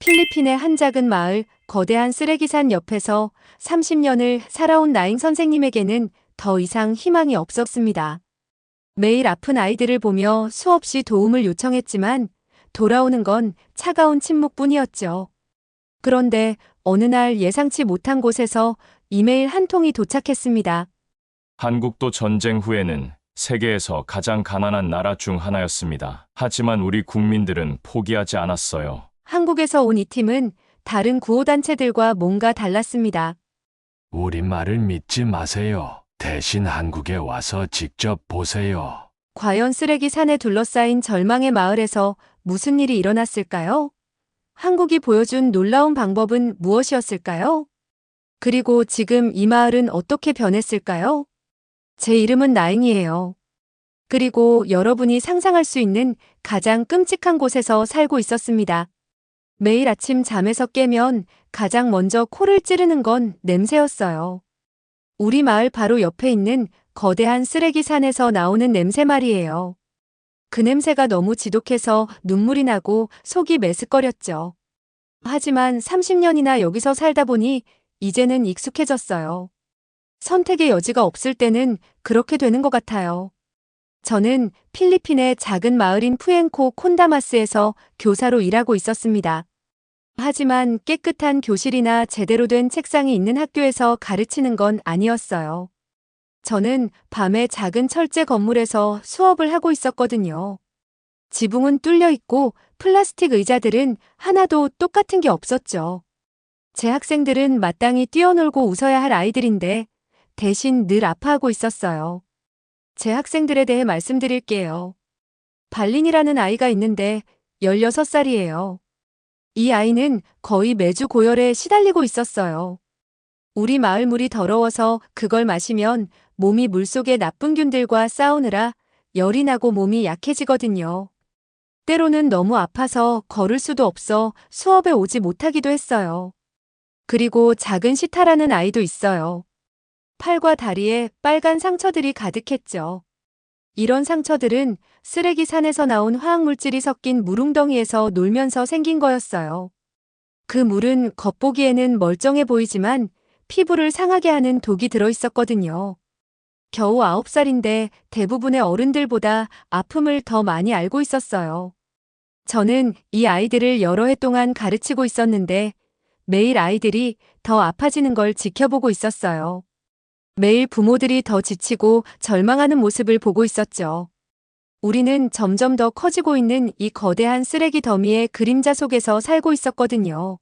필리핀의 한 작은 마을, 거대한 쓰레기산 옆에서 30년을 살아온 나잉 선생님에게는 더 이상 희망이 없었습니다. 매일 아픈 아이들을 보며 수없이 도움을 요청했지만 돌아오는 건 차가운 침묵뿐이었죠. 그런데 어느 날 예상치 못한 곳에서 이메일 한 통이 도착했습니다. 한국도 전쟁 후에는 세계에서 가장 가난한 나라 중 하나였습니다. 하지만 우리 국민들은 포기하지 않았어요. 한국에서 온 이 팀은 다른 구호단체들과 뭔가 달랐습니다. 우리 말을 믿지 마세요. 대신 한국에 와서 직접 보세요. 과연 쓰레기 산에 둘러싸인 절망의 마을에서 무슨 일이 일어났을까요? 한국이 보여준 놀라운 방법은 무엇이었을까요? 그리고 지금 이 마을은 어떻게 변했을까요? 제 이름은 나잉이에요. 그리고 여러분이 상상할 수 있는 가장 끔찍한 곳에서 살고 있었습니다. 매일 아침 잠에서 깨면 가장 먼저 코를 찌르는 건 냄새였어요. 우리 마을 바로 옆에 있는 거대한 쓰레기 산에서 나오는 냄새 말이에요. 그 냄새가 너무 지독해서 눈물이 나고 속이 메스꺼렸죠. 하지만 30년이나 여기서 살다 보니 이제는 익숙해졌어요. 선택의 여지가 없을 때는 그렇게 되는 것 같아요. 저는 필리핀의 작은 마을인 푸엔코 콘다마스에서 교사로 일하고 있었습니다. 하지만 깨끗한 교실이나 제대로 된 책상이 있는 학교에서 가르치는 건 아니었어요. 저는 밤에 작은 철제 건물에서 수업을 하고 있었거든요. 지붕은 뚫려 있고 플라스틱 의자들은 하나도 똑같은 게 없었죠. 제 학생들은 마땅히 뛰어놀고 웃어야 할 아이들인데 대신 늘 아파하고 있었어요. 제 학생들에 대해 말씀드릴게요. 발린이라는 아이가 있는데 16살이에요. 이 아이는 거의 매주 고열에 시달리고 있었어요. 우리 마을 물이 더러워서 그걸 마시면 몸이 물속의 나쁜 균들과 싸우느라 열이 나고 몸이 약해지거든요. 때로는 너무 아파서 걸을 수도 없어 수업에 오지 못하기도 했어요. 그리고 작은 시타라는 아이도 있어요. 팔과 다리에 빨간 상처들이 가득했죠. 이런 상처들은 쓰레기 산에서 나온 화학물질이 섞인 물웅덩이에서 놀면서 생긴 거였어요. 그 물은 겉보기에는 멀쩡해 보이지만 피부를 상하게 하는 독이 들어있었거든요. 겨우 9살인데 대부분의 어른들보다 아픔을 더 많이 알고 있었어요. 저는 이 아이들을 여러 해 동안 가르치고 있었는데 매일 아이들이 더 아파지는 걸 지켜보고 있었어요. 매일 부모들이 더 지치고 절망하는 모습을 보고 있었죠. 우리는 점점 더 커지고 있는 이 거대한 쓰레기 더미의 그림자 속에서 살고 있었거든요.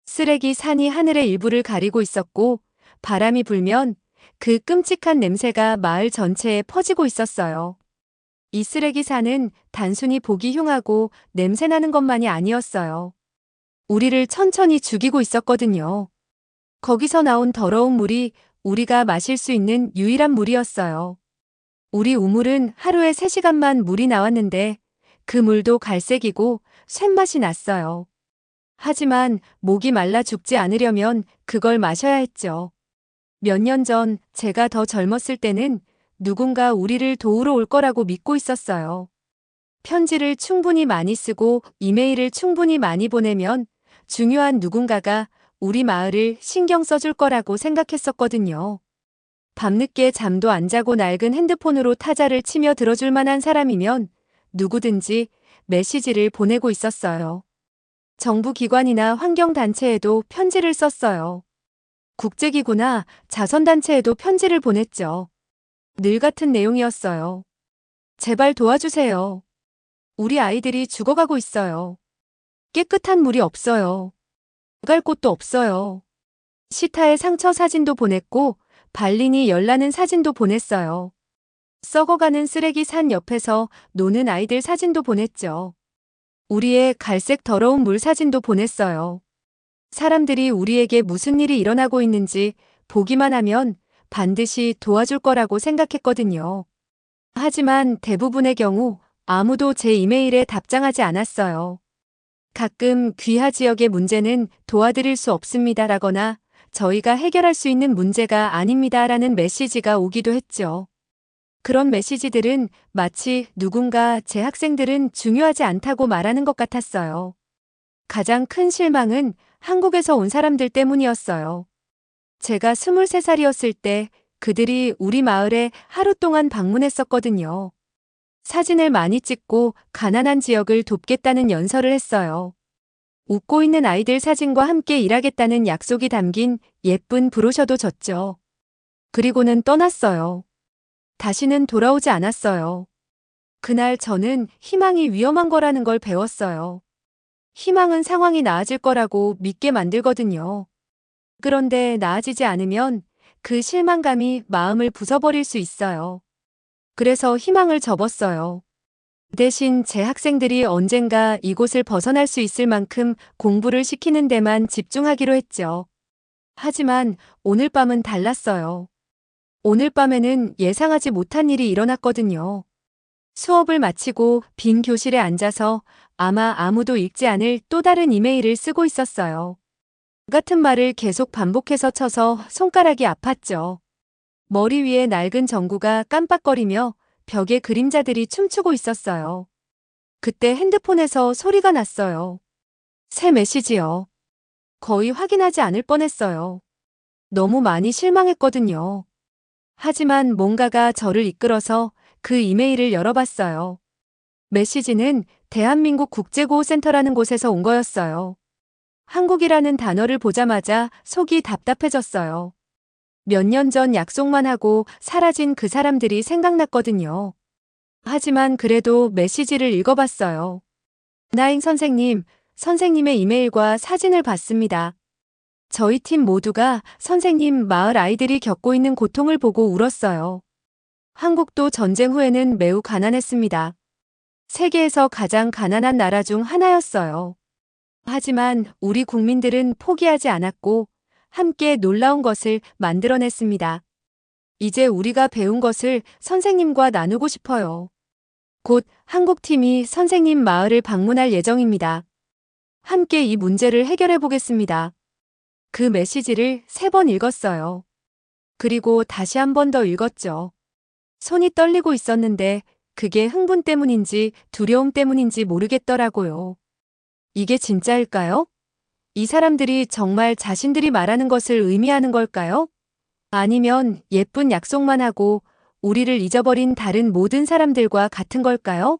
쓰레기 산이 하늘의 일부를 가리고 있었고 바람이 불면 그 끔찍한 냄새가 마을 전체에 퍼지고 있었어요. 이 쓰레기 산은 단순히 보기 흉하고 냄새나는 것만이 아니었어요. 우리를 천천히 죽이고 있었거든요. 거기서 나온 더러운 물이 우리가 마실 수 있는 유일한 물이었어요. 우리 우물은 하루에 3시간만 물이 나왔는데 그 물도 갈색이고 쇳맛이 났어요. 하지만 목이 말라 죽지 않으려면 그걸 마셔야 했죠. 몇 년 전 제가 더 젊었을 때는 누군가 우리를 도우러 올 거라고 믿고 있었어요. 편지를 충분히 많이 쓰고 이메일을 충분히 많이 보내면 중요한 누군가가 우리 마을을 신경 써줄 거라고 생각했었거든요. 밤늦게 잠도 안 자고 낡은 핸드폰으로 타자를 치며 들어줄 만한 사람이면 누구든지 메시지를 보내고 있었어요. 정부 기관이나 환경단체에도 편지를 썼어요. 국제기구나 자선단체에도 편지를 보냈죠. 늘 같은 내용이었어요. 제발 도와주세요. 우리 아이들이 죽어가고 있어요. 깨끗한 물이 없어요. 갈 곳도 없어요. 시타의 상처 사진도 보냈고 발린이 열나는 사진도 보냈어요. 썩어가는 쓰레기 산 옆에서 노는 아이들 사진도 보냈죠. 우리의 갈색 더러운 물 사진도 보냈어요. 사람들이 우리에게 무슨 일이 일어나고 있는지 보기만 하면 반드시 도와줄 거라고 생각했거든요. 하지만 대부분의 경우 아무도 제 이메일에 답장하지 않았어요. 가끔 귀하 지역의 문제는 도와드릴 수 없습니다라거나 저희가 해결할 수 있는 문제가 아닙니다라는 메시지가 오기도 했죠. 그런 메시지들은 마치 누군가 제 학생들은 중요하지 않다고 말하는 것 같았어요. 가장 큰 실망은 한국에서 온 사람들 때문이었어요. 제가 23살이었을 때 그들이 우리 마을에 하루 동안 방문했었거든요. 사진을 많이 찍고 가난한 지역을 돕겠다는 연설을 했어요. 웃고 있는 아이들 사진과 함께 일하겠다는 약속이 담긴 예쁜 브로셔도 줬죠. 그리고는 떠났어요. 다시는 돌아오지 않았어요. 그날 저는 희망이 위험한 거라는 걸 배웠어요. 희망은 상황이 나아질 거라고 믿게 만들거든요. 그런데 나아지지 않으면 그 실망감이 마음을 부숴버릴 수 있어요. 그래서 희망을 접었어요. 대신 제 학생들이 언젠가 이곳을 벗어날 수 있을 만큼 공부를 시키는 데만 집중하기로 했죠. 하지만 오늘 밤은 달랐어요. 오늘 밤에는 예상하지 못한 일이 일어났거든요. 수업을 마치고 빈 교실에 앉아서 아마 아무도 읽지 않을 또 다른 이메일을 쓰고 있었어요. 같은 말을 계속 반복해서 쳐서 손가락이 아팠죠. 머리 위에 낡은 전구가 깜빡거리며 벽에 그림자들이 춤추고 있었어요. 그때 핸드폰에서 소리가 났어요. 새 메시지요. 거의 확인하지 않을 뻔했어요. 너무 많이 실망했거든요. 하지만 뭔가가 저를 이끌어서 그 이메일을 열어봤어요. 메시지는 대한민국 국제구호센터라는 곳에서 온 거였어요. 한국이라는 단어를 보자마자 속이 답답해졌어요. 몇 년 전 약속만 하고 사라진 그 사람들이 생각났거든요. 하지만 그래도 메시지를 읽어봤어요. 나잉 선생님, 선생님의 이메일과 사진을 봤습니다. 저희 팀 모두가 선생님 마을 아이들이 겪고 있는 고통을 보고 울었어요. 한국도 전쟁 후에는 매우 가난했습니다. 세계에서 가장 가난한 나라 중 하나였어요. 하지만 우리 국민들은 포기하지 않았고 함께 놀라운 것을 만들어냈습니다. 이제 우리가 배운 것을 선생님과 나누고 싶어요. 곧 한국팀이 선생님 마을을 방문할 예정입니다. 함께 이 문제를 해결해 보겠습니다. 그 메시지를 3번 읽었어요. 그리고 다시 한 번 더 읽었죠. 손이 떨리고 있었는데 그게 흥분 때문인지 두려움 때문인지 모르겠더라고요. 이게 진짜일까요? 이 사람들이 정말 자신들이 말하는 것을 의미하는 걸까요? 아니면 예쁜 약속만 하고 우리를 잊어버린 다른 모든 사람들과 같은 걸까요?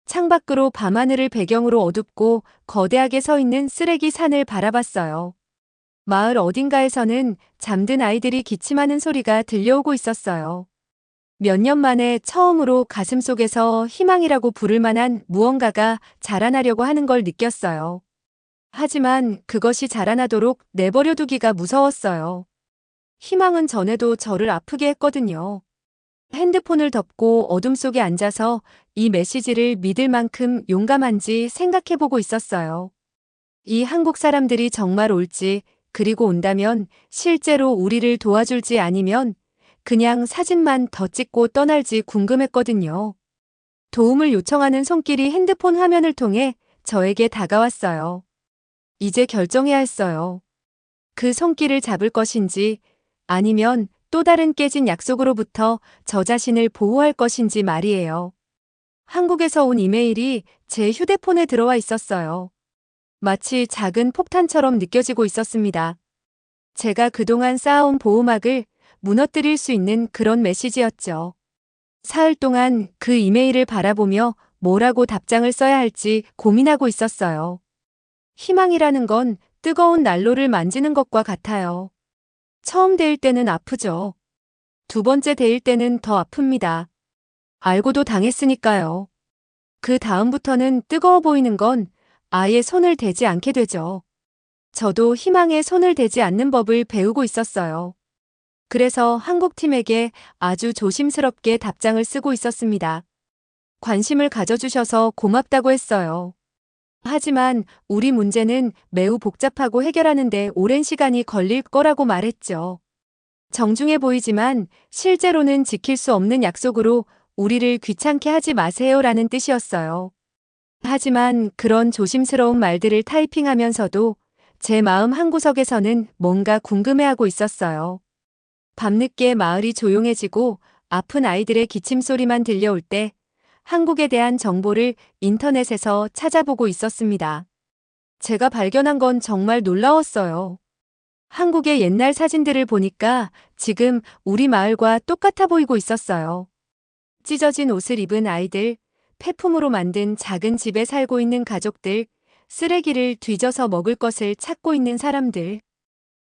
창밖으로 밤하늘을 배경으로 어둡고 거대하게 서 있는 쓰레기 산을 바라봤어요. 마을 어딘가에서는 잠든 아이들이 기침하는 소리가 들려오고 있었어요. 몇 년 만에 처음으로 가슴속에서 희망이라고 부를 만한 무언가가 자라나려고 하는 걸 느꼈어요. 하지만 그것이 자라나도록 내버려 두기가 무서웠어요. 희망은 전에도 저를 아프게 했거든요. 핸드폰을 덮고 어둠 속에 앉아서 이 메시지를 믿을 만큼 용감한지 생각해보고 있었어요. 이 한국 사람들이 정말 올지, 그리고 온다면 실제로 우리를 도와줄지 아니면 그냥 사진만 더 찍고 떠날지 궁금했거든요. 도움을 요청하는 손길이 핸드폰 화면을 통해 저에게 다가왔어요. 이제 결정해야 했어요. 그 손길을 잡을 것인지 아니면 또 다른 깨진 약속으로부터 저 자신을 보호할 것인지 말이에요. 한국에서 온 이메일이 제 휴대폰에 들어와 있었어요. 마치 작은 폭탄처럼 느껴지고 있었습니다. 제가 그동안 쌓아온 보호막을 무너뜨릴 수 있는 그런 메시지였죠. 사흘 동안 그 이메일을 바라보며 뭐라고 답장을 써야 할지 고민하고 있었어요. 희망이라는 건 뜨거운 난로를 만지는 것과 같아요. 처음 데일 때는 아프죠. 두 번째 데일 때는 더 아픕니다. 알고도 당했으니까요. 그 다음부터는 뜨거워 보이는 건 아예 손을 대지 않게 되죠. 저도 희망에 손을 대지 않는 법을 배우고 있었어요. 그래서 한국팀에게 아주 조심스럽게 답장을 쓰고 있었습니다. 관심을 가져주셔서 고맙다고 했어요. 하지만 우리 문제는 매우 복잡하고 해결하는데 오랜 시간이 걸릴 거라고 말했죠. 정중해 보이지만 실제로는 지킬 수 없는 약속으로 우리를 귀찮게 하지 마세요라는 뜻이었어요. 하지만 그런 조심스러운 말들을 타이핑하면서도 제 마음 한구석에서는 뭔가 궁금해하고 있었어요. 밤늦게 마을이 조용해지고 아픈 아이들의 기침소리만 들려올 때 한국에 대한 정보를 인터넷에서 찾아보고 있었습니다. 제가 발견한 건 정말 놀라웠어요. 한국의 옛날 사진들을 보니까 지금 우리 마을과 똑같아 보이고 있었어요. 찢어진 옷을 입은 아이들, 폐품으로 만든 작은 집에 살고 있는 가족들, 쓰레기를 뒤져서 먹을 것을 찾고 있는 사람들.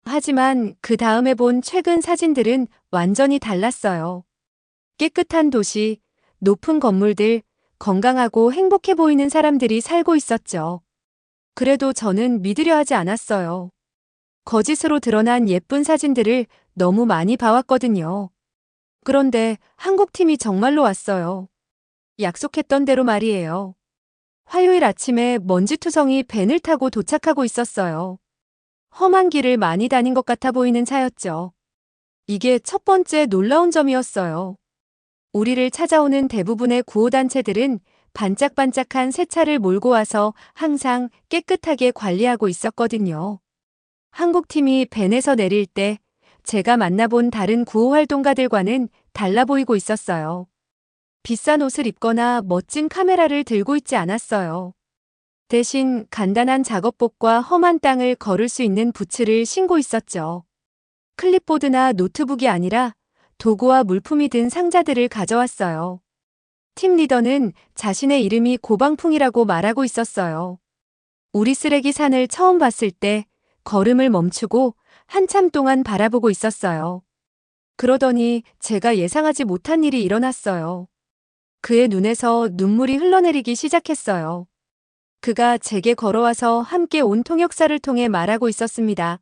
하지만 그 다음에 본 최근 사진들은 완전히 달랐어요. 깨끗한 도시, 높은 건물들, 건강하고 행복해 보이는 사람들이 살고 있었죠. 그래도 저는 믿으려 하지 않았어요. 거짓으로 드러난 예쁜 사진들을 너무 많이 봐왔거든요. 그런데 한국팀이 정말로 왔어요. 약속했던 대로 말이에요. 화요일 아침에 먼지투성이 밴을 타고 도착하고 있었어요. 험한 길을 많이 다닌 것 같아 보이는 차였죠. 이게 첫 번째 놀라운 점이었어요. 우리를 찾아오는 대부분의 구호단체들은 반짝반짝한 새 차를 몰고 와서 항상 깨끗하게 관리하고 있었거든요. 한국팀이 밴에서 내릴 때 제가 만나본 다른 구호활동가들과는 달라 보이고 있었어요. 비싼 옷을 입거나 멋진 카메라를 들고 있지 않았어요. 대신 간단한 작업복과 험한 땅을 걸을 수 있는 부츠를 신고 있었죠. 클립보드나 노트북이 아니라 도구와 물품이 든 상자들을 가져왔어요. 팀 리더는 자신의 이름이 고방풍이라고 말하고 있었어요. 우리 쓰레기 산을 처음 봤을 때 걸음을 멈추고 한참 동안 바라보고 있었어요. 그러더니 제가 예상하지 못한 일이 일어났어요. 그의 눈에서 눈물이 흘러내리기 시작했어요. 그가 제게 걸어와서 함께 온 통역사를 통해 말하고 있었습니다.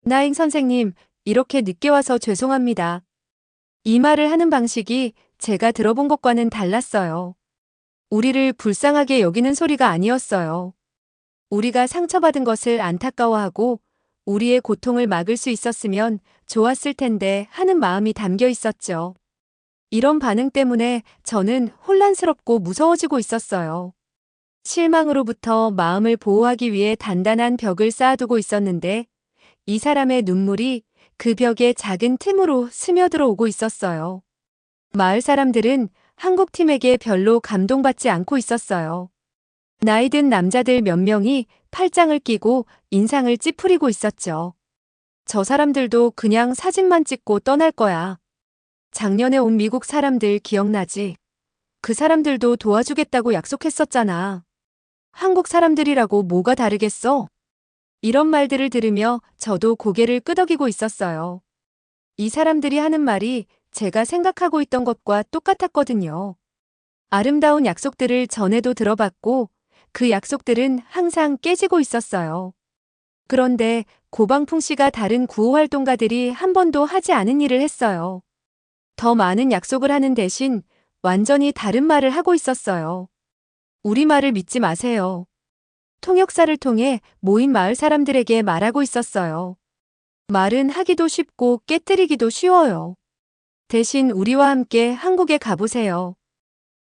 나잉 선생님, 이렇게 늦게 와서 죄송합니다. 이 말을 하는 방식이 제가 들어본 것과는 달랐어요. 우리를 불쌍하게 여기는 소리가 아니었어요. 우리가 상처받은 것을 안타까워하고 우리의 고통을 막을 수 있었으면 좋았을 텐데 하는 마음이 담겨 있었죠. 이런 반응 때문에 저는 혼란스럽고 무서워지고 있었어요. 실망으로부터 마음을 보호하기 위해 단단한 벽을 쌓아두고 있었는데 이 사람의 눈물이 그 벽의 작은 틈으로 스며들어 오고 있었어요. 마을 사람들은 한국팀에게 별로 감동받지 않고 있었어요. 나이 든 남자들 몇 명이 팔짱을 끼고 인상을 찌푸리고 있었죠. 저 사람들도 그냥 사진만 찍고 떠날 거야. 작년에 온 미국 사람들 기억나지? 그 사람들도 도와주겠다고 약속했었잖아. 한국 사람들이라고 뭐가 다르겠어? 이런 말들을 들으며 저도 고개를 끄덕이고 있었어요. 이 사람들이 하는 말이 제가 생각하고 있던 것과 똑같았거든요. 아름다운 약속들을 전에도 들어봤고 그 약속들은 항상 깨지고 있었어요. 그런데 고방풍 씨가 다른 구호활동가들이 한 번도 하지 않은 일을 했어요. 더 많은 약속을 하는 대신 완전히 다른 말을 하고 있었어요. 우리 말을 믿지 마세요. 통역사를 통해 모인 마을 사람들에게 말하고 있었어요. 말은 하기도 쉽고 깨뜨리기도 쉬워요. 대신 우리와 함께 한국에 가보세요.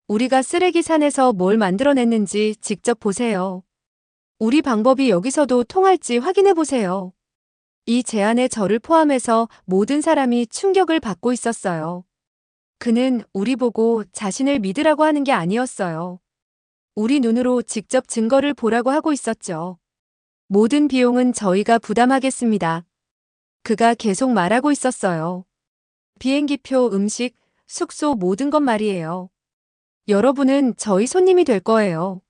우리가 쓰레기 산에서 뭘 만들어냈는지 직접 보세요. 우리 방법이 여기서도 통할지 확인해 보세요. 이 제안에 저를 포함해서 모든 사람이 충격을 받고 있었어요. 그는 우리 보고 자신을 믿으라고 하는 게 아니었어요. 우리 눈으로 직접 증거를 보라고 하고 있었죠. 모든 비용은 저희가 부담하겠습니다. 그가 계속 말하고 있었어요. 비행기표, 음식, 숙소 모든 것 말이에요. 여러분은 저희 손님이 될 거예요.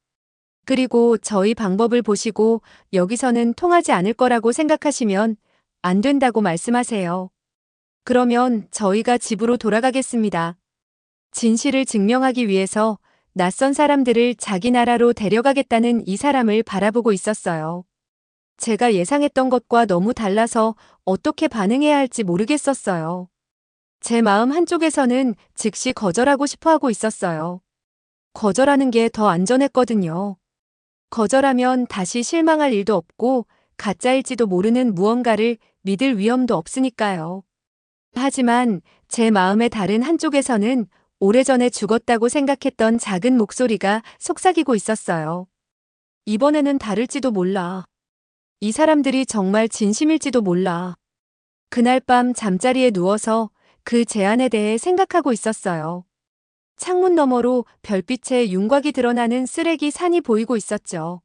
그리고 저희 방법을 보시고 여기서는 통하지 않을 거라고 생각하시면 안 된다고 말씀하세요. 그러면 저희가 집으로 돌아가겠습니다. 진실을 증명하기 위해서 낯선 사람들을 자기 나라로 데려가겠다는 이 사람을 바라보고 있었어요. 제가 예상했던 것과 너무 달라서 어떻게 반응해야 할지 모르겠었어요. 제 마음 한쪽에서는 즉시 거절하고 싶어 하고 있었어요. 거절하는 게 더 안전했거든요. 거절하면 다시 실망할 일도 없고 가짜일지도 모르는 무언가를 믿을 위험도 없으니까요. 하지만 제 마음의 다른 한쪽에서는 오래전에 죽었다고 생각했던 작은 목소리가 속삭이고 있었어요. 이번에는 다를지도 몰라. 이 사람들이 정말 진심일지도 몰라. 그날 밤 잠자리에 누워서 그 제안에 대해 생각하고 있었어요. 창문 너머로 별빛에 윤곽이 드러나는 쓰레기 산이 보이고 있었죠.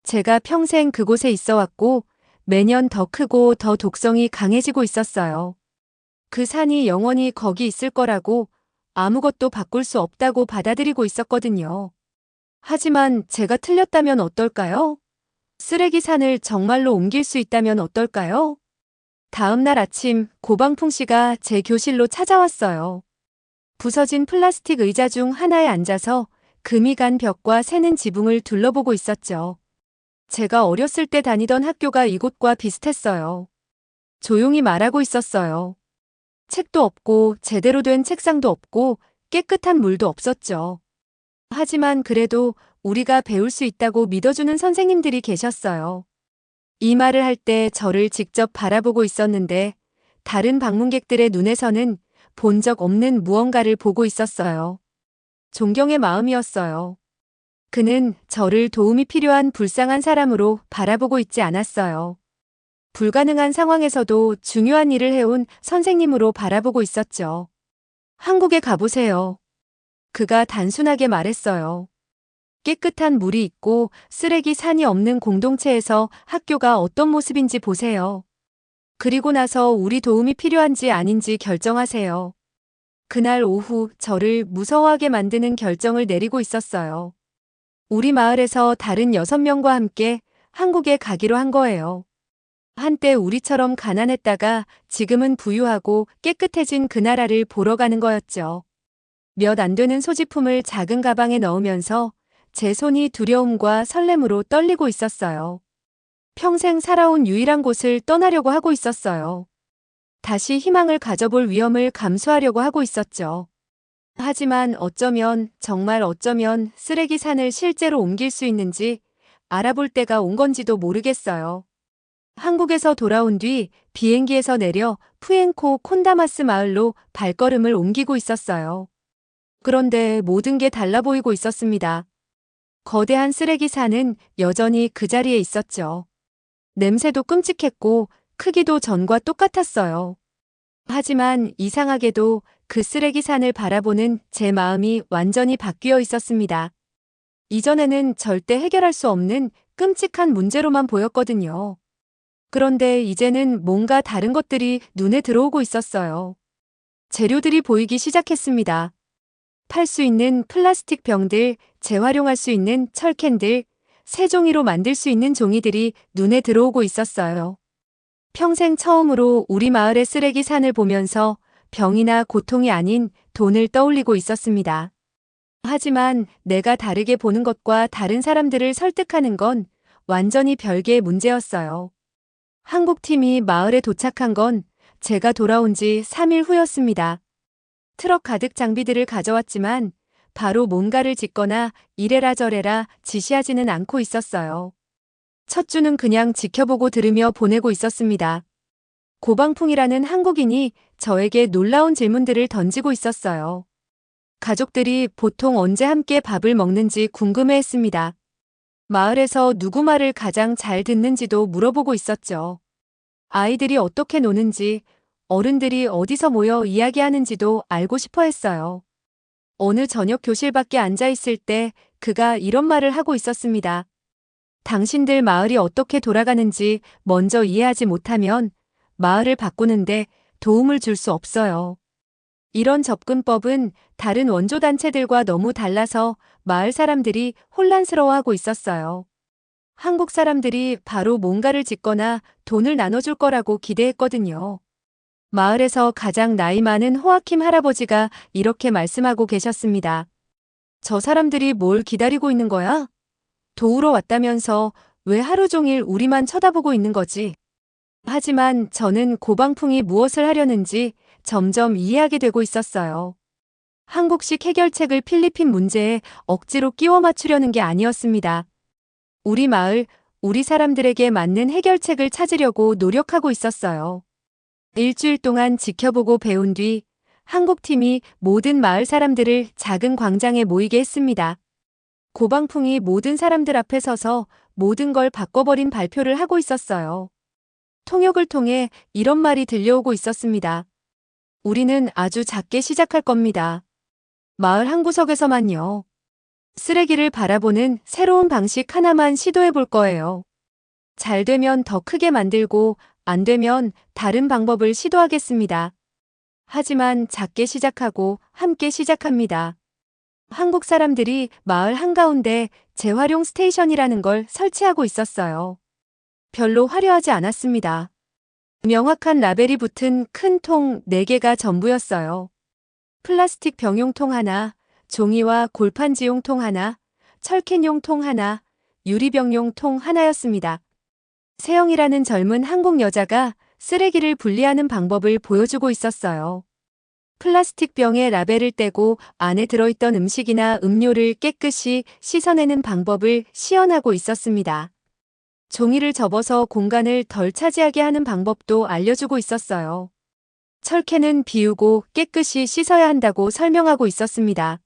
제가 평생 그곳에 있어 왔고 매년 더 크고 더 독성이 강해지고 있었어요. 그 산이 영원히 거기 있을 거라고 아무것도 바꿀 수 없다고 받아들이고 있었거든요. 하지만 제가 틀렸다면 어떨까요? 쓰레기 산을 정말로 옮길 수 있다면 어떨까요? 다음 날 아침 고방풍 씨가 제 교실로 찾아왔어요. 부서진 플라스틱 의자 중 하나에 앉아서 금이 간 벽과 새는 지붕을 둘러보고 있었죠. 제가 어렸을 때 다니던 학교가 이곳과 비슷했어요. 조용히 말하고 있었어요. 책도 없고 제대로 된 책상도 없고 깨끗한 물도 없었죠. 하지만 그래도 우리가 배울 수 있다고 믿어주는 선생님들이 계셨어요. 이 말을 할 때 저를 직접 바라보고 있었는데 다른 방문객들의 눈에서는 본 적 없는 무언가를 보고 있었어요. 존경의 마음이었어요. 그는 저를 도움이 필요한 불쌍한 사람으로 바라보고 있지 않았어요. 불가능한 상황에서도 중요한 일을 해온 선생님으로 바라보고 있었죠. 한국에 가보세요. 그가 단순하게 말했어요. 깨끗한 물이 있고 쓰레기 산이 없는 공동체에서 학교가 어떤 모습인지 보세요. 그리고 나서 우리 도움이 필요한지 아닌지 결정하세요. 그날 오후 저를 무서워하게 만드는 결정을 내리고 있었어요. 우리 마을에서 다른 6명과 함께 한국에 가기로 한 거예요. 한때 우리처럼 가난했다가 지금은 부유하고 깨끗해진 그 나라를 보러 가는 거였죠. 몇 안 되는 소지품을 작은 가방에 넣으면서 제 손이 두려움과 설렘으로 떨리고 있었어요. 평생 살아온 유일한 곳을 떠나려고 하고 있었어요. 다시 희망을 가져볼 위험을 감수하려고 하고 있었죠. 하지만 어쩌면, 정말 어쩌면 쓰레기 산을 실제로 옮길 수 있는지 알아볼 때가 온 건지도 모르겠어요. 한국에서 돌아온 뒤 비행기에서 내려 푸엔코 콘다마스 마을로 발걸음을 옮기고 있었어요. 그런데 모든 게 달라 보이고 있었습니다. 거대한 쓰레기 산은 여전히 그 자리에 있었죠. 냄새도 끔찍했고 크기도 전과 똑같았어요. 하지만 이상하게도 그 쓰레기 산을 바라보는 제 마음이 완전히 바뀌어 있었습니다. 이전에는 절대 해결할 수 없는 끔찍한 문제로만 보였거든요. 그런데 이제는 뭔가 다른 것들이 눈에 들어오고 있었어요. 재료들이 보이기 시작했습니다. 팔 수 있는 플라스틱 병들, 재활용할 수 있는 철캔들, 새 종이로 만들 수 있는 종이들이 눈에 들어오고 있었어요. 평생 처음으로 우리 마을의 쓰레기 산을 보면서 병이나 고통이 아닌 돈을 떠올리고 있었습니다. 하지만 내가 다르게 보는 것과 다른 사람들을 설득하는 건 완전히 별개의 문제였어요. 한국팀이 마을에 도착한 건 제가 돌아온 지 3일 후였습니다. 트럭 가득 장비들을 가져왔지만 바로 뭔가를 짓거나 이래라 저래라 지시하지는 않고 있었어요. 첫 주는 그냥 지켜보고 들으며 보내고 있었습니다. 고방풍이라는 한국인이 저에게 놀라운 질문들을 던지고 있었어요. 가족들이 보통 언제 함께 밥을 먹는지 궁금해했습니다. 마을에서 누구 말을 가장 잘 듣는지도 물어보고 있었죠. 아이들이 어떻게 노는지, 어른들이 어디서 모여 이야기하는지도 알고 싶어 했어요. 어느 저녁 교실 밖에 앉아 있을 때 그가 이런 말을 하고 있었습니다. 당신들 마을이 어떻게 돌아가는지 먼저 이해하지 못하면 마을을 바꾸는데 도움을 줄 수 없어요. 이런 접근법은 다른 원조 단체들과 너무 달라서 마을 사람들이 혼란스러워하고 있었어요. 한국 사람들이 바로 뭔가를 짓거나 돈을 나눠줄 거라고 기대했거든요. 마을에서 가장 나이 많은 호아킴 할아버지가 이렇게 말씀하고 계셨습니다. 저 사람들이 뭘 기다리고 있는 거야? 도우러 왔다면서 왜 하루 종일 우리만 쳐다보고 있는 거지? 하지만 저는 고방풍이 무엇을 하려는지 점점 이해하게 되고 있었어요. 한국식 해결책을 필리핀 문제에 억지로 끼워 맞추려는 게 아니었습니다. 우리 마을, 우리 사람들에게 맞는 해결책을 찾으려고 노력하고 있었어요. 일주일 동안 지켜보고 배운 뒤 한국팀이 모든 마을 사람들을 작은 광장에 모이게 했습니다. 고방풍이 모든 사람들 앞에 서서 모든 걸 바꿔버린 발표를 하고 있었어요. 통역을 통해 이런 말이 들려오고 있었습니다. 우리는 아주 작게 시작할 겁니다. 마을 한 구석에서만요. 쓰레기를 바라보는 새로운 방식 하나만 시도해 볼 거예요. 잘 되면 더 크게 만들고 안 되면 다른 방법을 시도하겠습니다. 하지만 작게 시작하고 함께 시작합니다. 한국 사람들이 마을 한가운데 재활용 스테이션이라는 걸 설치하고 있었어요. 별로 화려하지 않았습니다. 명확한 라벨이 붙은 큰 통 4개가 전부였어요. 플라스틱 병용통 하나, 종이와 골판지용 통 하나, 철캔용 통 하나, 유리병용 통 하나였습니다. 세영이라는 젊은 한국 여자가 쓰레기를 분리하는 방법을 보여주고 있었어요. 플라스틱 병에 라벨을 떼고 안에 들어있던 음식이나 음료를 깨끗이 씻어내는 방법을 시연하고 있었습니다. 종이를 접어서 공간을 덜 차지하게 하는 방법도 알려주고 있었어요. 철캔은 비우고 깨끗이 씻어야 한다고 설명하고 있었습니다.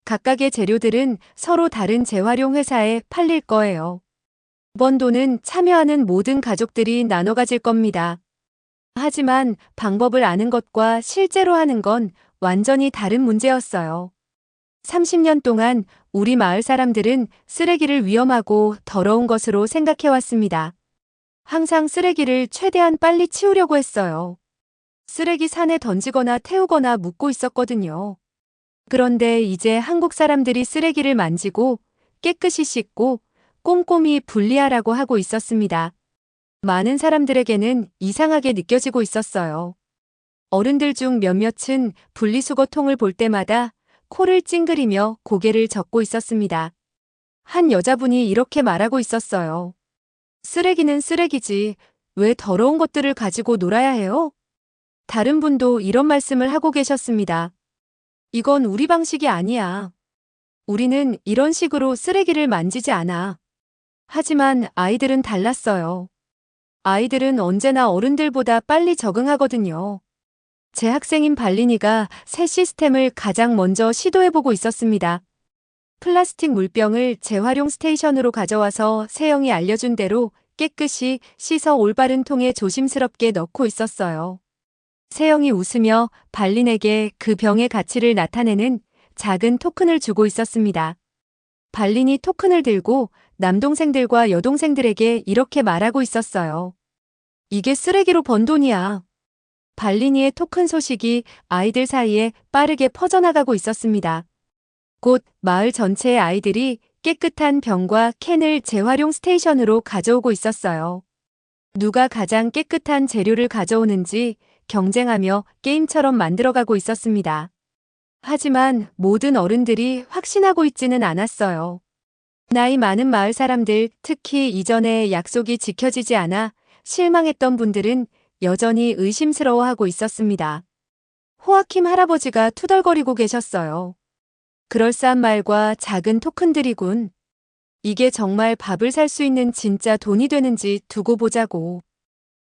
각각의 재료들은 서로 다른 재활용 회사에 팔릴 거예요. 이번 돈은 참여하는 모든 가족들이 나눠 가질 겁니다. 하지만 방법을 아는 것과 실제로 하는 건 완전히 다른 문제였어요. 30년 동안 우리 마을 사람들은 쓰레기를 위험하고 더러운 것으로 생각해왔습니다. 항상 쓰레기를 최대한 빨리 치우려고 했어요. 쓰레기 산에 던지거나 태우거나 묻고 있었거든요. 그런데 이제 한국 사람들이 쓰레기를 만지고 깨끗이 씻고 꼼꼼히 분리하라고 하고 있었습니다. 많은 사람들에게는 이상하게 느껴지고 있었어요. 어른들 중 몇몇은 분리수거통을 볼 때마다 코를 찡그리며 고개를 젓고 있었습니다. 한 여자분이 이렇게 말하고 있었어요. 쓰레기는 쓰레기지, 왜 더러운 것들을 가지고 놀아야 해요? 다른 분도 이런 말씀을 하고 계셨습니다. 이건 우리 방식이 아니야. 우리는 이런 식으로 쓰레기를 만지지 않아. 하지만 아이들은 달랐어요. 아이들은 언제나 어른들보다 빨리 적응하거든요. 제 학생인 발린이가 새 시스템을 가장 먼저 시도해보고 있었습니다. 플라스틱 물병을 재활용 스테이션으로 가져와서 세영이 알려준 대로 깨끗이 씻어 올바른 통에 조심스럽게 넣고 있었어요. 세영이 웃으며 발린에게 그 병의 가치를 나타내는 작은 토큰을 주고 있었습니다. 발린이 토큰을 들고 남동생들과 여동생들에게 이렇게 말하고 있었어요. 이게 쓰레기로 번 돈이야. 발린이의 토큰 소식이 아이들 사이에 빠르게 퍼져나가고 있었습니다. 곧 마을 전체의 아이들이 깨끗한 병과 캔을 재활용 스테이션으로 가져오고 있었어요. 누가 가장 깨끗한 재료를 가져오는지 경쟁하며 게임처럼 만들어가고 있었습니다. 하지만 모든 어른들이 확신하고 있지는 않았어요. 나이 많은 마을 사람들, 특히 이전에 약속이 지켜지지 않아 실망했던 분들은 여전히 의심스러워하고 있었습니다. 호아킴 할아버지가 투덜거리고 계셨어요. 그럴싸한 말과 작은 토큰들이군. 이게 정말 밥을 살 수 있는 진짜 돈이 되는지 두고 보자고.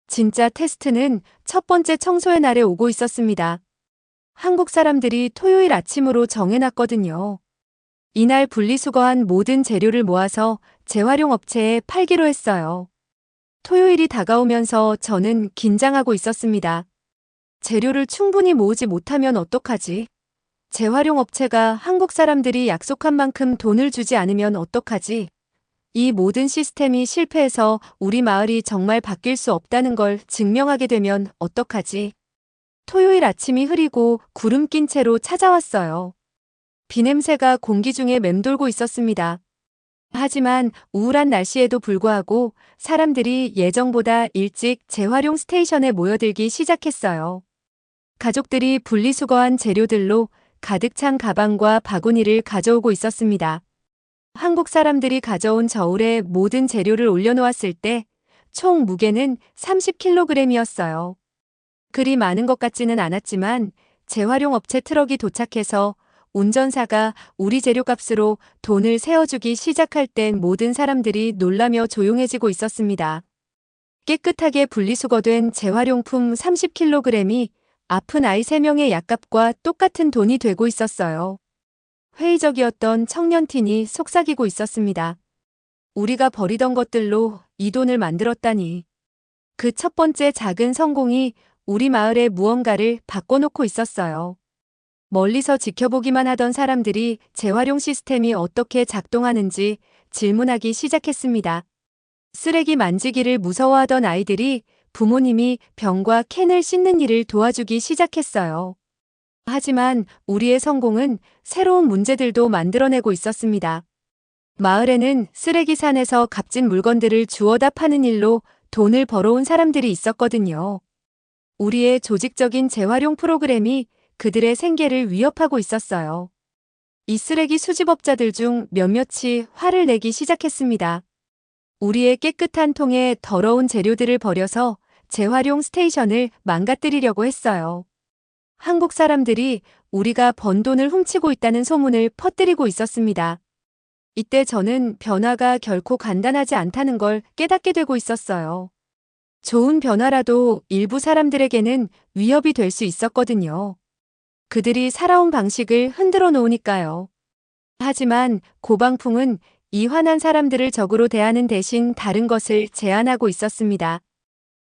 진짜 테스트는 첫 번째 청소의 날에 오고 있었습니다. 한국 사람들이 토요일 아침으로 정해놨거든요. 이날 분리수거한 모든 재료를 모아서 재활용 업체에 팔기로 했어요. 토요일이 다가오면서 저는 긴장하고 있었습니다. 재료를 충분히 모으지 못하면 어떡하지? 재활용 업체가 한국 사람들이 약속한 만큼 돈을 주지 않으면 어떡하지? 이 모든 시스템이 실패해서 우리 마을이 정말 바뀔 수 없다는 걸 증명하게 되면 어떡하지? 토요일 아침이 흐리고 구름 낀 채로 찾아왔어요. 비 냄새가 공기 중에 맴돌고 있었습니다. 하지만 우울한 날씨에도 불구하고 사람들이 예정보다 일찍 재활용 스테이션에 모여들기 시작했어요. 가족들이 분리수거한 재료들로 가득 찬 가방과 바구니를 가져오고 있었습니다. 한국 사람들이 가져온 저울에 모든 재료를 올려놓았을 때 총 무게는 30kg이었어요. 그리 많은 것 같지는 않았지만 재활용 업체 트럭이 도착해서 운전사가 우리 재료값으로 돈을 세어주기 시작할 땐 모든 사람들이 놀라며 조용해지고 있었습니다. 깨끗하게 분리수거된 재활용품 30kg이 아픈 아이 3명의 약값과 똑같은 돈이 되고 있었어요. 회의적이었던 청년틴이 속삭이고 있었습니다. 우리가 버리던 것들로 이 돈을 만들었다니. 그 첫 번째 작은 성공이 우리 마을의 무언가를 바꿔놓고 있었어요. 멀리서 지켜보기만 하던 사람들이 재활용 시스템이 어떻게 작동하는지 질문하기 시작했습니다. 쓰레기 만지기를 무서워하던 아이들이 부모님이 병과 캔을 씻는 일을 도와주기 시작했어요. 하지만 우리의 성공은 새로운 문제들도 만들어내고 있었습니다. 마을에는 쓰레기 산에서 값진 물건들을 주워다 파는 일로 돈을 벌어온 사람들이 있었거든요. 우리의 조직적인 재활용 프로그램이 그들의 생계를 위협하고 있었어요. 이 쓰레기 수집업자들 중 몇몇이 화를 내기 시작했습니다. 우리의 깨끗한 통에 더러운 재료들을 버려서 재활용 스테이션을 망가뜨리려고 했어요. 한국 사람들이 우리가 번 돈을 훔치고 있다는 소문을 퍼뜨리고 있었습니다. 이때 저는 변화가 결코 간단하지 않다는 걸 깨닫게 되고 있었어요. 좋은 변화라도 일부 사람들에게는 위협이 될 수 있었거든요. 그들이 살아온 방식을 흔들어 놓으니까요. 하지만 고방풍은 이 화난 사람들을 적으로 대하는 대신 다른 것을 제안하고 있었습니다.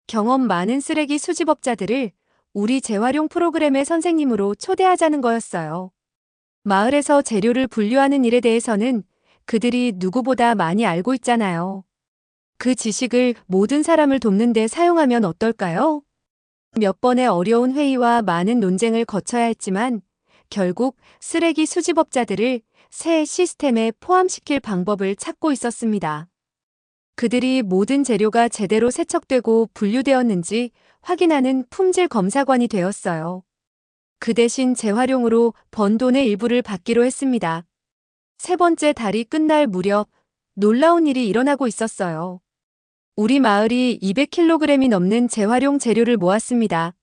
경험 많은 쓰레기 수집업자들을 우리 재활용 프로그램의 선생님으로 초대하자는 거였어요. 마을에서 재료를 분류하는 일에 대해서는 그들이 누구보다 많이 알고 있잖아요. 그 지식을 모든 사람을 돕는 데 사용하면 어떨까요? 몇 번의 어려운 회의와 많은 논쟁을 거쳐야 했지만 결국 쓰레기 수집업자들을 새 시스템에 포함시킬 방법을 찾고 있었습니다. 그들이 모든 재료가 제대로 세척되고 분류되었는지 확인하는 품질 검사관이 되었어요. 그 대신 재활용으로 번 돈의 일부를 받기로 했습니다. 세 번째 달이 끝날 무렵 놀라운 일이 일어나고 있었어요. 우리 마을이 200kg이 넘는 재활용 재료를 모았습니다.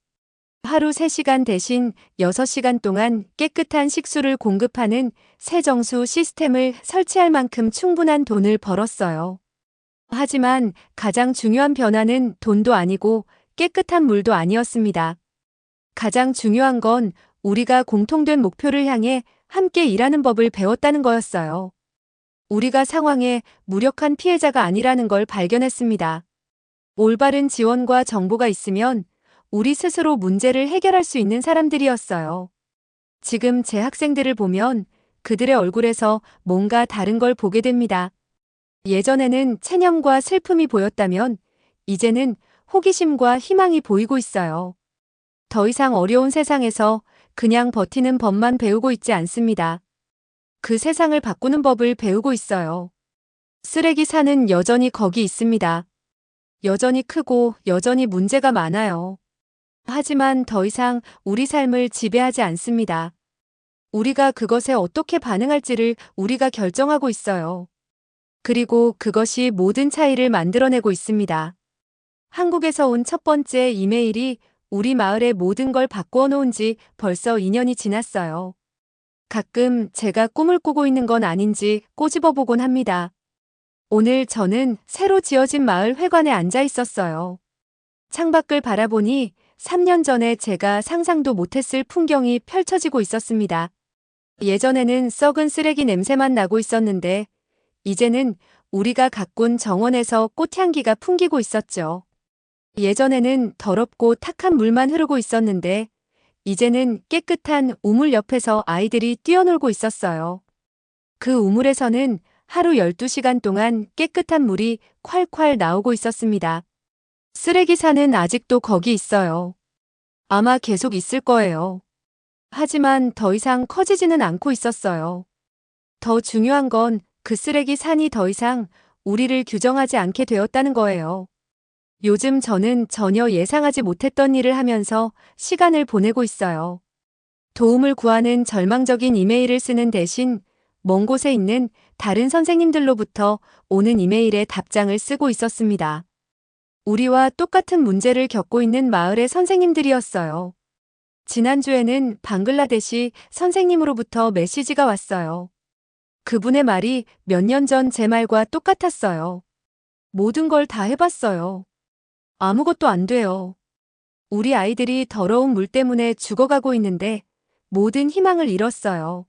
하루 3시간 대신 6시간 동안 깨끗한 식수를 공급하는 세정수 시스템을 설치할 만큼 충분한 돈을 벌었어요. 하지만 가장 중요한 변화는 돈도 아니고 깨끗한 물도 아니었습니다. 가장 중요한 건 우리가 공통된 목표를 향해 함께 일하는 법을 배웠다는 거였어요. 우리가 상황의 무력한 피해자가 아니라는 걸 발견했습니다. 올바른 지원과 정보가 있으면 우리 스스로 문제를 해결할 수 있는 사람들이었어요. 지금 제 학생들을 보면 그들의 얼굴에서 뭔가 다른 걸 보게 됩니다. 예전에는 체념과 슬픔이 보였다면 이제는 호기심과 희망이 보이고 있어요. 더 이상 어려운 세상에서 그냥 버티는 법만 배우고 있지 않습니다. 그 세상을 바꾸는 법을 배우고 있어요. 쓰레기 산은 여전히 거기 있습니다. 여전히 크고 여전히 문제가 많아요. 하지만 더 이상 우리 삶을 지배하지 않습니다. 우리가 그것에 어떻게 반응할지를 우리가 결정하고 있어요. 그리고 그것이 모든 차이를 만들어내고 있습니다. 한국에서 온 첫 번째 이메일이 우리 마을의 모든 걸 바꾸어 놓은 지 벌써 2년이 지났어요. 가끔 제가 꿈을 꾸고 있는 건 아닌지 꼬집어 보곤 합니다. 오늘 저는 새로 지어진 마을 회관에 앉아 있었어요. 창밖을 바라보니 3년 전에 제가 상상도 못했을 풍경이 펼쳐지고 있었습니다. 예전에는 썩은 쓰레기 냄새만 나고 있었는데 이제는 우리가 가꾼 정원에서 꽃향기가 풍기고 있었죠. 예전에는 더럽고 탁한 물만 흐르고 있었는데 이제는 깨끗한 우물 옆에서 아이들이 뛰어놀고 있었어요. 그 우물에서는 하루 12시간 동안 깨끗한 물이 콸콸 나오고 있었습니다. 쓰레기산은 아직도 거기 있어요. 아마 계속 있을 거예요. 하지만 더 이상 커지지는 않고 있었어요. 더 중요한 건 그 쓰레기 산이 더 이상 우리를 규정하지 않게 되었다는 거예요. 요즘 저는 전혀 예상하지 못했던 일을 하면서 시간을 보내고 있어요. 도움을 구하는 절망적인 이메일을 쓰는 대신 먼 곳에 있는 다른 선생님들로부터 오는 이메일에 답장을 쓰고 있었습니다. 우리와 똑같은 문제를 겪고 있는 마을의 선생님들이었어요. 지난주에는 방글라데시 선생님으로부터 메시지가 왔어요. 그분의 말이 몇 년 전 제 말과 똑같았어요. 모든 걸 다 해봤어요. 아무것도 안 돼요. 우리 아이들이 더러운 물 때문에 죽어가고 있는데 모든 희망을 잃었어요.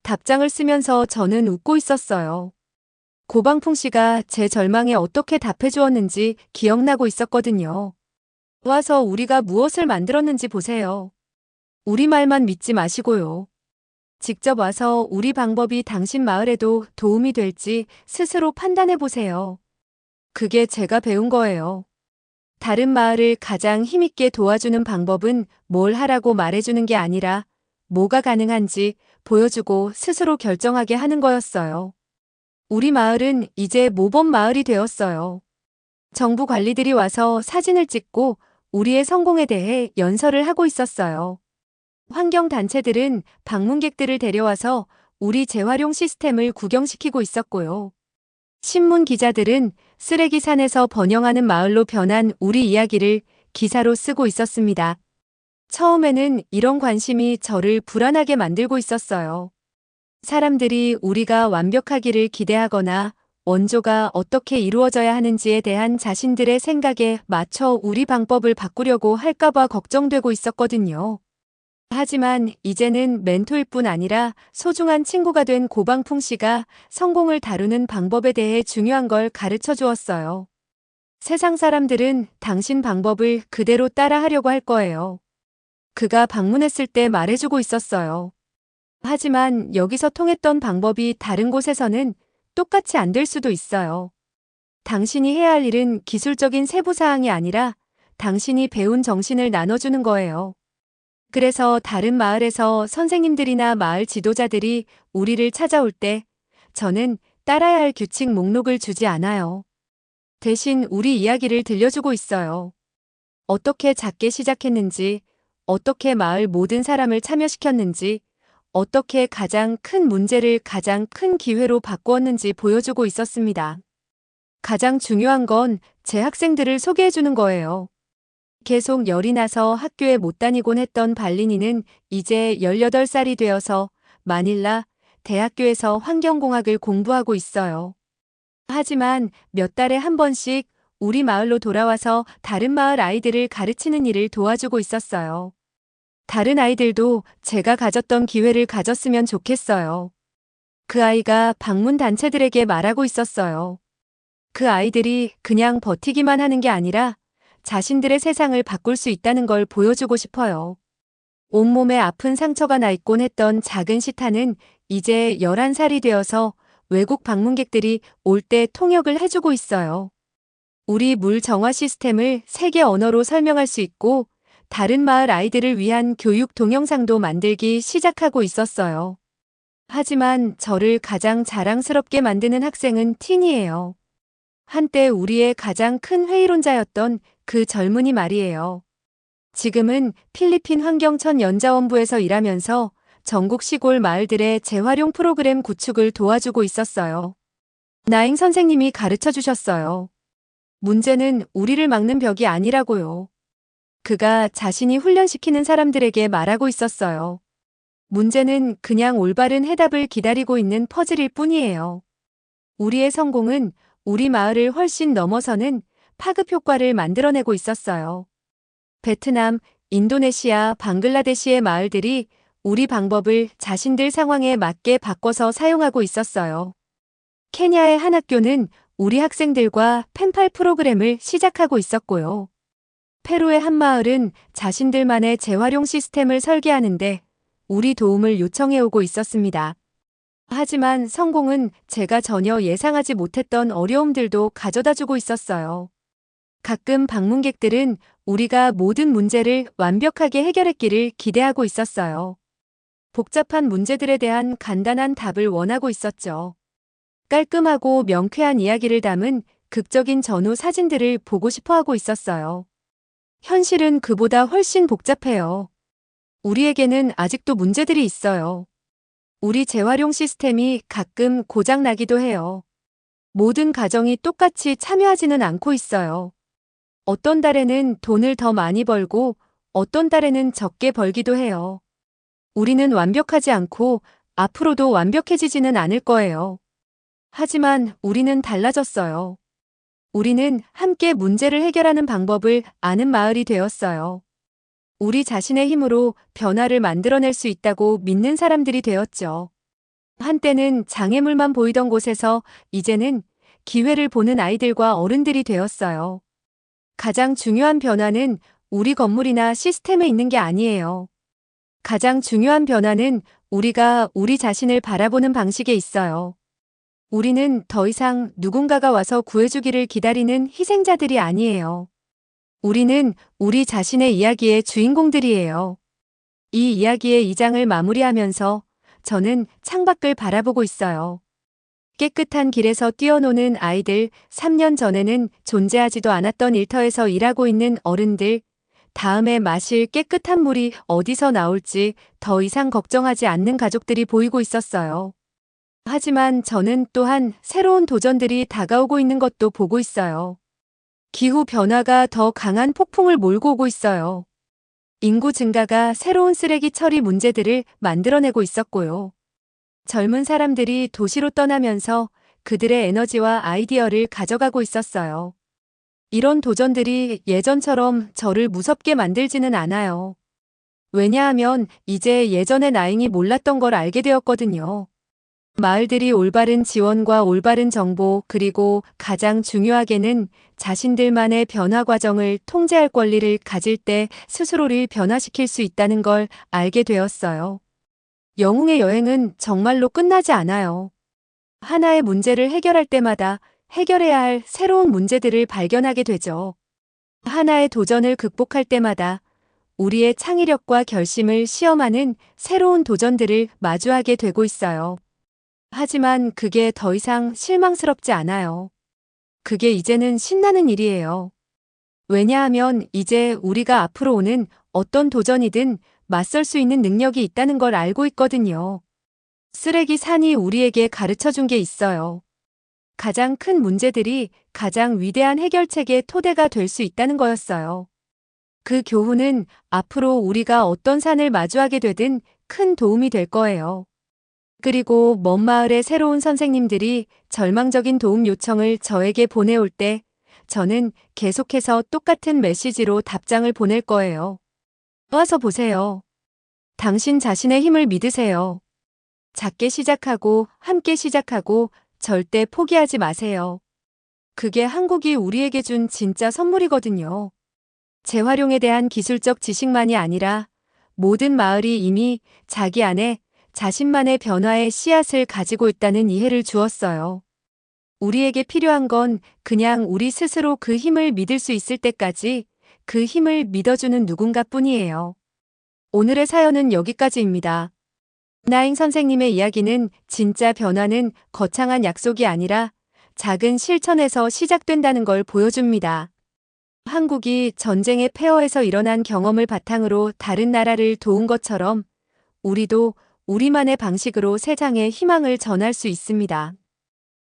답장을 쓰면서 저는 웃고 있었어요. 고방풍 씨가 제 절망에 어떻게 답해 주었는지 기억나고 있었거든요. 와서 우리가 무엇을 만들었는지 보세요. 우리 말만 믿지 마시고요. 직접 와서 우리 방법이 당신 마을에도 도움이 될지 스스로 판단해 보세요. 그게 제가 배운 거예요. 다른 마을을 가장 힘있게 도와주는 방법은 뭘 하라고 말해주는 게 아니라 뭐가 가능한지 보여주고 스스로 결정하게 하는 거였어요. 우리 마을은 이제 모범 마을이 되었어요. 정부 관리들이 와서 사진을 찍고 우리의 성공에 대해 연설을 하고 있었어요. 환경단체들은 방문객들을 데려와서 우리 재활용 시스템을 구경시키고 있었고요. 신문 기자들은 쓰레기 산에서 번영하는 마을로 변한 우리 이야기를 기사로 쓰고 있었습니다. 처음에는 이런 관심이 저를 불안하게 만들고 있었어요. 사람들이 우리가 완벽하기를 기대하거나 원조가 어떻게 이루어져야 하는지에 대한 자신들의 생각에 맞춰 우리 방법을 바꾸려고 할까봐 걱정되고 있었거든요. 하지만 이제는 멘토일 뿐 아니라 소중한 친구가 된 고방풍 씨가 성공을 다루는 방법에 대해 중요한 걸 가르쳐 주었어요. 세상 사람들은 당신 방법을 그대로 따라 하려고 할 거예요. 그가 방문했을 때 말해주고 있었어요. 하지만 여기서 통했던 방법이 다른 곳에서는 똑같이 안 될 수도 있어요. 당신이 해야 할 일은 기술적인 세부사항이 아니라 당신이 배운 정신을 나눠주는 거예요. 그래서 다른 마을에서 선생님들이나 마을 지도자들이 우리를 찾아올 때 저는 따라야 할 규칙 목록을 주지 않아요. 대신 우리 이야기를 들려주고 있어요. 어떻게 작게 시작했는지, 어떻게 마을 모든 사람을 참여시켰는지, 어떻게 가장 큰 문제를 가장 큰 기회로 바꾸었는지 보여주고 있었습니다. 가장 중요한 건 제 학생들을 소개해주는 거예요. 계속 열이 나서 학교에 못 다니곤 했던 발리니는 이제 18살이 되어서 마닐라 대학교에서 환경공학을 공부하고 있어요. 하지만 몇 달에 한 번씩 우리 마을로 돌아와서 다른 마을 아이들을 가르치는 일을 도와주고 있었어요. 다른 아이들도 제가 가졌던 기회를 가졌으면 좋겠어요. 그 아이가 방문 단체들에게 말하고 있었어요. 그 아이들이 그냥 버티기만 하는 게 아니라 자신들의 세상을 바꿀 수 있다는 걸 보여주고 싶어요. 온몸에 아픈 상처가 나 있곤 했던 작은 시타는 이제 11살이 되어서 외국 방문객들이 올 때 통역을 해주고 있어요. 우리 물 정화 시스템을 세계 언어로 설명할 수 있고 다른 마을 아이들을 위한 교육 동영상도 만들기 시작하고 있었어요. 하지만 저를 가장 자랑스럽게 만드는 학생은 틴이에요. 한때 우리의 가장 큰 회의론자였던 그 젊은이 말이에요. 지금은 필리핀 환경천연자원부에서 일하면서 전국 시골 마을들의 재활용 프로그램 구축을 도와주고 있었어요. 나잉 선생님이 가르쳐 주셨어요. 문제는 우리를 막는 벽이 아니라고요. 그가 자신이 훈련시키는 사람들에게 말하고 있었어요. 문제는 그냥 올바른 해답을 기다리고 있는 퍼즐일 뿐이에요. 우리의 성공은 우리 마을을 훨씬 넘어서는 파급 효과를 만들어내고 있었어요. 베트남, 인도네시아, 방글라데시의 마을들이 우리 방법을 자신들 상황에 맞게 바꿔서 사용하고 있었어요. 케냐의 한 학교는 우리 학생들과 펜팔 프로그램을 시작하고 있었고요. 페루의 한 마을은 자신들만의 재활용 시스템을 설계하는데 우리 도움을 요청해 오고 있었습니다. 하지만 성공은 제가 전혀 예상하지 못했던 어려움들도 가져다 주고 있었어요. 가끔 방문객들은 우리가 모든 문제를 완벽하게 해결했기를 기대하고 있었어요. 복잡한 문제들에 대한 간단한 답을 원하고 있었죠. 깔끔하고 명쾌한 이야기를 담은 극적인 전후 사진들을 보고 싶어 하고 있었어요. 현실은 그보다 훨씬 복잡해요. 우리에게는 아직도 문제들이 있어요. 우리 재활용 시스템이 가끔 고장나기도 해요. 모든 가정이 똑같이 참여하지는 않고 있어요. 어떤 달에는 돈을 더 많이 벌고 어떤 달에는 적게 벌기도 해요. 우리는 완벽하지 않고 앞으로도 완벽해지지는 않을 거예요. 하지만 우리는 달라졌어요. 우리는 함께 문제를 해결하는 방법을 아는 마을이 되었어요. 우리 자신의 힘으로 변화를 만들어낼 수 있다고 믿는 사람들이 되었죠. 한때는 장애물만 보이던 곳에서 이제는 기회를 보는 아이들과 어른들이 되었어요. 가장 중요한 변화는 우리 건물이나 시스템에 있는 게 아니에요. 가장 중요한 변화는 우리가 우리 자신을 바라보는 방식에 있어요. 우리는 더 이상 누군가가 와서 구해주기를 기다리는 희생자들이 아니에요. 우리는 우리 자신의 이야기의 주인공들이에요. 이 이야기의 2장을 마무리하면서 저는 창밖을 바라보고 있어요. 깨끗한 길에서 뛰어노는 아이들, 3년 전에는 존재하지도 않았던 일터에서 일하고 있는 어른들, 다음에 마실 깨끗한 물이 어디서 나올지 더 이상 걱정하지 않는 가족들이 보이고 있었어요. 하지만 저는 또한 새로운 도전들이 다가오고 있는 것도 보고 있어요. 기후 변화가 더 강한 폭풍을 몰고 오고 있어요. 인구 증가가 새로운 쓰레기 처리 문제들을 만들어내고 있었고요. 젊은 사람들이 도시로 떠나면서 그들의 에너지와 아이디어를 가져가고 있었어요. 이런 도전들이 예전처럼 저를 무섭게 만들지는 않아요. 왜냐하면 이제 예전의 나잉이 몰랐던 걸 알게 되었거든요. 마을들이 올바른 지원과 올바른 정보, 그리고 가장 중요하게는 자신들만의 변화 과정을 통제할 권리를 가질 때 스스로를 변화시킬 수 있다는 걸 알게 되었어요. 영웅의 여행은 정말로 끝나지 않아요. 하나의 문제를 해결할 때마다 해결해야 할 새로운 문제들을 발견하게 되죠. 하나의 도전을 극복할 때마다 우리의 창의력과 결심을 시험하는 새로운 도전들을 마주하게 되고 있어요. 하지만 그게 더 이상 실망스럽지 않아요. 그게 이제는 신나는 일이에요. 왜냐하면 이제 우리가 앞으로 오는 어떤 도전이든 맞설 수 있는 능력이 있다는 걸 알고 있거든요. 쓰레기 산이 우리에게 가르쳐 준 게 있어요. 가장 큰 문제들이 가장 위대한 해결책의 토대가 될 수 있다는 거였어요. 그 교훈은 앞으로 우리가 어떤 산을 마주하게 되든 큰 도움이 될 거예요. 그리고 먼 마을의 새로운 선생님들이 절망적인 도움 요청을 저에게 보내올 때 저는 계속해서 똑같은 메시지로 답장을 보낼 거예요. 와서 보세요. 당신 자신의 힘을 믿으세요. 작게 시작하고 함께 시작하고 절대 포기하지 마세요. 그게 한국이 우리에게 준 진짜 선물이거든요. 재활용에 대한 기술적 지식만이 아니라 모든 마을이 이미 자기 안에 자신만의 변화의 씨앗을 가지고 있다는 이해를 주었어요. 우리에게 필요한 건 그냥 우리 스스로 그 힘을 믿을 수 있을 때까지 그 힘을 믿어주는 누군가뿐이에요. 오늘의 사연은 여기까지입니다. 나잉 선생님의 이야기는 진짜 변화는 거창한 약속이 아니라 작은 실천에서 시작된다는 걸 보여줍니다. 한국이 전쟁의 폐허에서 일어난 경험을 바탕으로 다른 나라를 도운 것처럼 우리도 우리만의 방식으로 세상에 희망을 전할 수 있습니다.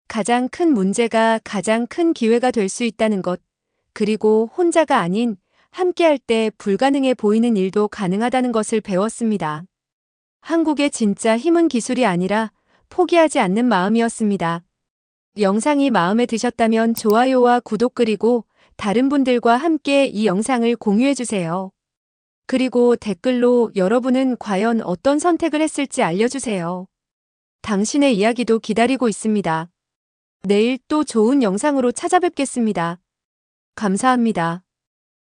가장 큰 문제가 가장 큰 기회가 될 수 있다는 것, 그리고 혼자가 아닌 함께할 때 불가능해 보이는 일도 가능하다는 것을 배웠습니다. 한국의 진짜 힘은 기술이 아니라 포기하지 않는 마음이었습니다. 영상이 마음에 드셨다면 좋아요와 구독 그리고 다른 분들과 함께 이 영상을 공유해주세요. 그리고 댓글로 여러분은 과연 어떤 선택을 했을지 알려주세요. 당신의 이야기도 기다리고 있습니다. 내일 또 좋은 영상으로 찾아뵙겠습니다. 감사합니다.